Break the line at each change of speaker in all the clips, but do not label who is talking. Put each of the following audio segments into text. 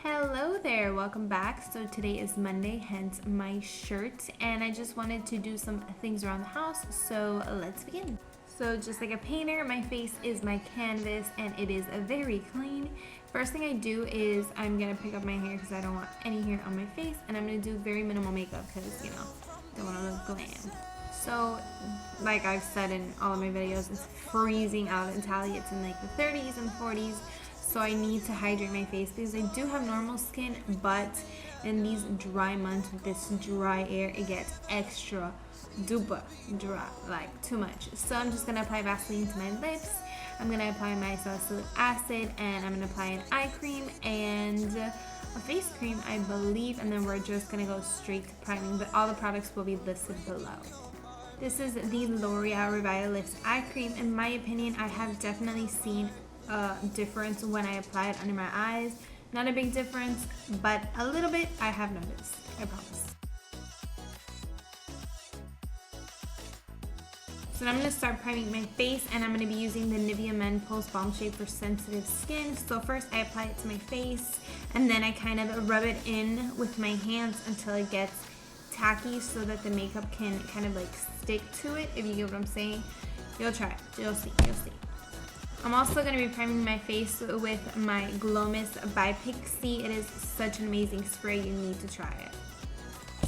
Hello there, welcome back. So today is Monday, hence my shirt, and I just wanted to do some things around the house, so let's begin. So just like a painter, my face is my canvas and it is very clean. First thing I do is I'm gonna pick up my hair because I don't want any hair on my face, and I'm gonna do very minimal makeup because, you know, don't want to look glam. So like I've said in all of my videos, it's freezing out in Italy. It's in like the 30s and 40s. So I need to hydrate my face because I do have normal skin, but in these dry months with this dry air, it gets extra duper dry, like too much. So I'm just gonna apply Vaseline to my lips. I'm gonna apply my salicylic acid, and I'm gonna apply an eye cream and a face cream, I believe, and then we're just gonna go straight to priming, but all the products will be listed below. This is the L'Oreal Revitalift eye cream. In my opinion, I have definitely seen a difference when I apply it under my eyes. Not a big difference, but a little bit I have noticed, I promise. So now I'm going to start priming my face, and I'm going to be using the Nivea Men Pulse Balm Shade for sensitive skin. So first I apply it to my face, and then I kind of rub it in with my hands until it gets tacky so that the makeup can kind of like stick to it, if you get what I'm saying. You'll try it, you'll see. I'm also going to be priming my face with my Glow Mist by Pixie. It is such an amazing spray, you need to try it.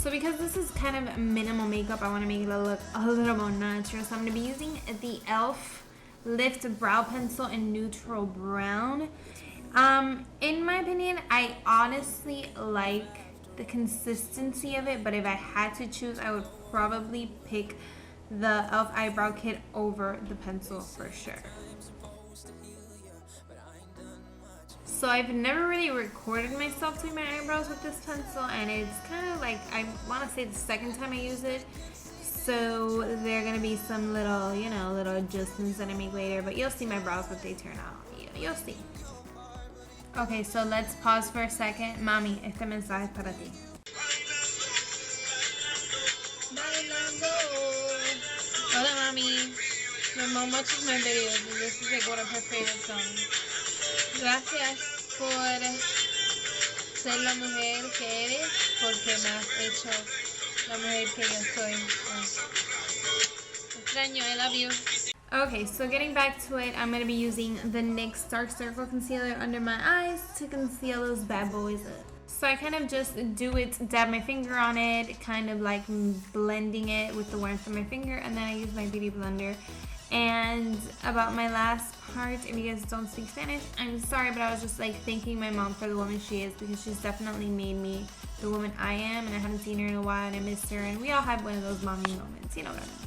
So because this is kind of minimal makeup, I want to make it look a little more natural. So I'm going to be using the e.l.f. Lift Brow Pencil in Neutral Brown. In my opinion, I honestly like the consistency of it, but if I had to choose, I would probably pick the e.l.f. Eyebrow Kit over the pencil for sure. So I've never really recorded myself doing my eyebrows with this pencil, and it's kind of like, I want to say the second time I use it. So there are going to be some little, you know, little adjustments that I make later, but you'll see my brows what they turn out. You'll see. Okay, so let's pause for a second. Mami, este mensaje es para ti. Hola, Mami. My mom watches my videos, and this is like one of her favorite songs. Gracias por ser la mujer que eres, porque me has hecho la mujer que yo soy. Extraño, I love you. Okay, so getting back to it, I'm going to be using the NYX Dark Circle Concealer under my eyes to conceal those bad boys up. So I kind of just do it, dab my finger on it, kind of like blending it with the warmth of my finger, and then I use my beauty blender. And about my last part, if you guys don't speak Spanish, I'm sorry, but I was just like thanking my mom for the woman she is, because she's definitely made me the woman I am, and I haven't seen her in a while, and I miss her, and we all have one of those mommy moments, you know what I mean.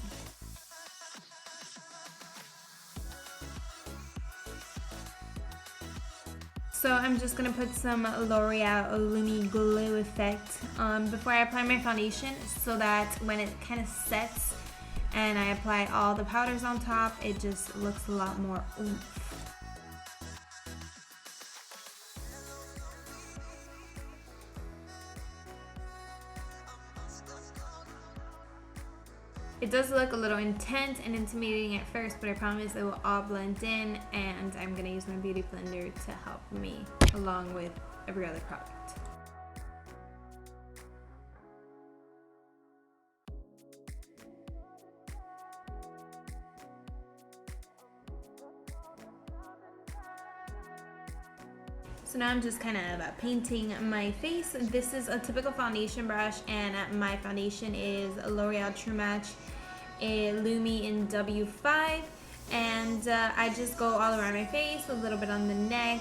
So I'm just going to put some L'Oreal Lumi Glue Effect before I apply my foundation, so that when it kind of sets and I apply all the powders on top, it just looks a lot more oomph. It does look a little intense and intimidating at first, but I promise it will all blend in, and I'm going to use my beauty blender to help me along with every other product. So now I'm just kind of painting my face. This is a typical foundation brush, and my foundation is L'Oreal True Match Lumi in W5, and I just go all around my face, a little bit on the neck,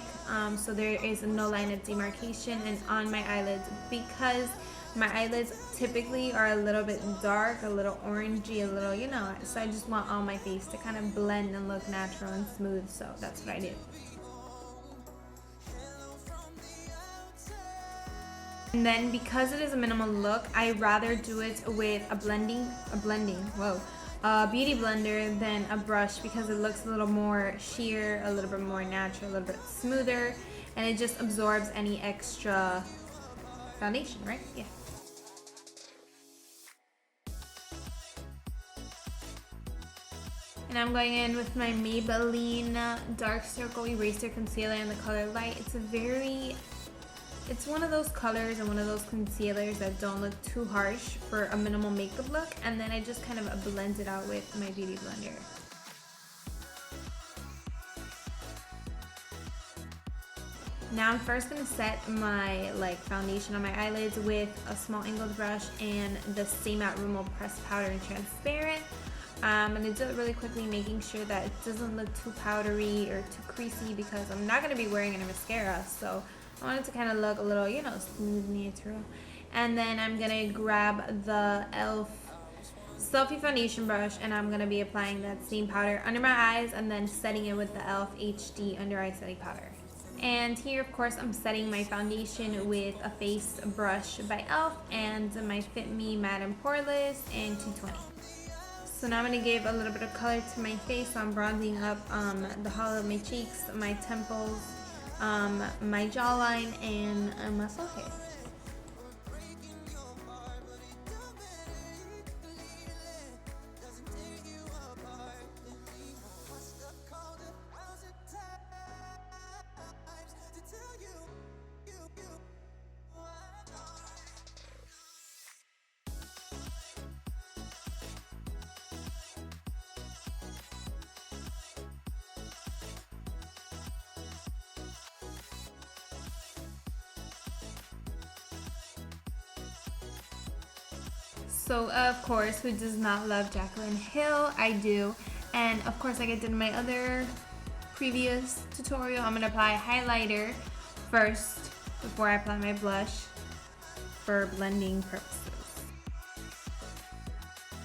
so there is no line of demarcation, and on my eyelids, because my eyelids typically are a little bit dark, a little orangey, a little, you know, so I just want all my face to kind of blend and look natural and smooth, so that's what I do. And then because it is a minimal look, I rather do it with a beauty blender than a brush, because it looks a little more sheer, a little bit more natural, a little bit smoother, and it just absorbs any extra foundation, right? Yeah. And I'm going in with my Maybelline Dark Circle Eraser Concealer in the color Light. It's It's one of those colors and one of those concealers that don't look too harsh for a minimal makeup look, and then I just kind of blend it out with my beauty blender. Now I'm first going to set my foundation on my eyelids with a small angled brush and the Stay Matte Rimmel Pressed Powder in Transparent. I'm going to do it really quickly, making sure that it doesn't look too powdery or too creasy because I'm not going to be wearing any mascara, so I want it to kind of look a little, you know, smooth, natural. And then I'm going to grab the e.l.f. Selfie foundation brush and I'm going to be applying that same powder under my eyes and then setting it with the e.l.f. HD Under Eye Setting Powder. And here, of course, I'm setting my foundation with a face brush by e.l.f. and my Fit Me Matte and Poreless in 220. So now I'm going to give a little bit of color to my face. So I'm bronzing up the hollow of my cheeks, my temples, my jawline, and my forehead. So of course, who does not love Jaclyn Hill? I do. And of course, like I did in my other previous tutorial, I'm gonna apply highlighter first before I apply my blush for blending purposes.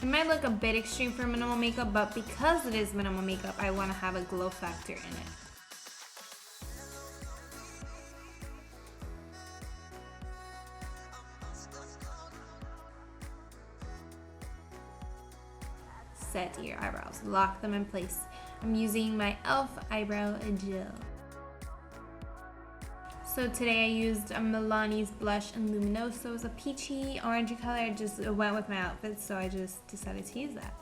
It might look a bit extreme for minimal makeup, but because it is minimal makeup, I want to have a glow factor in it. Set your eyebrows, lock them in place. I'm using my e.l.f. eyebrow gel. So today I used a Milani's blush in Luminoso. It's a peachy orangey color. I just went with my outfit, so I just decided to use that.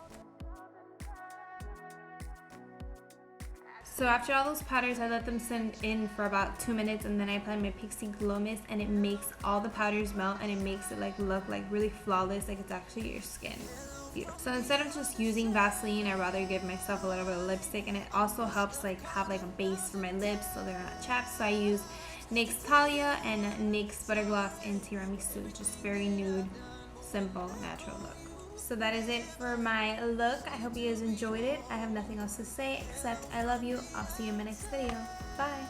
So after all those powders, I let them sit in for about 2 minutes, and then I apply my Pixie Glow Mist, and it makes all the powders melt, and it makes it look really flawless, like it's actually your skin. Beautiful. So instead of just using Vaseline, I'd rather give myself a little bit of lipstick, and it also helps have a base for my lips so they're not chapped. So I use NYX Talia and NYX Butter Gloss in Tiramisu. Just very nude, simple, natural look. So that is it for my look. I hope you guys enjoyed it. I have nothing else to say except I love you. I'll see you in my next video. Bye.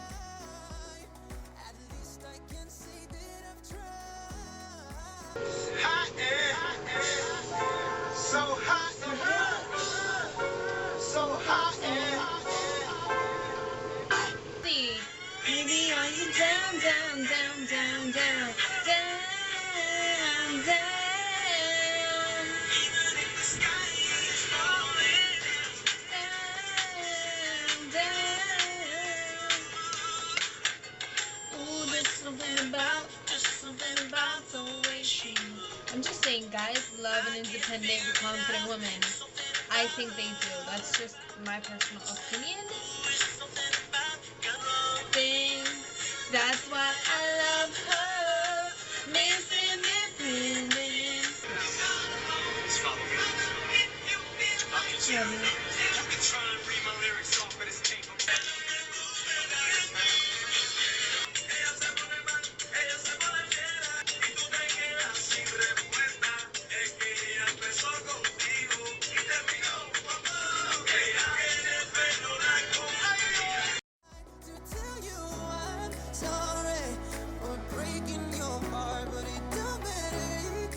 Baby, are you down, down, down, down, down, down, down? Even if the sky is falling down, down. Ooh, there's something about the way she moves. I'm just saying, guys love an independent, confident woman. I think they do. That's just my personal opinion. That's why I love her, Miss Independent.
Sorry for breaking your heart, but it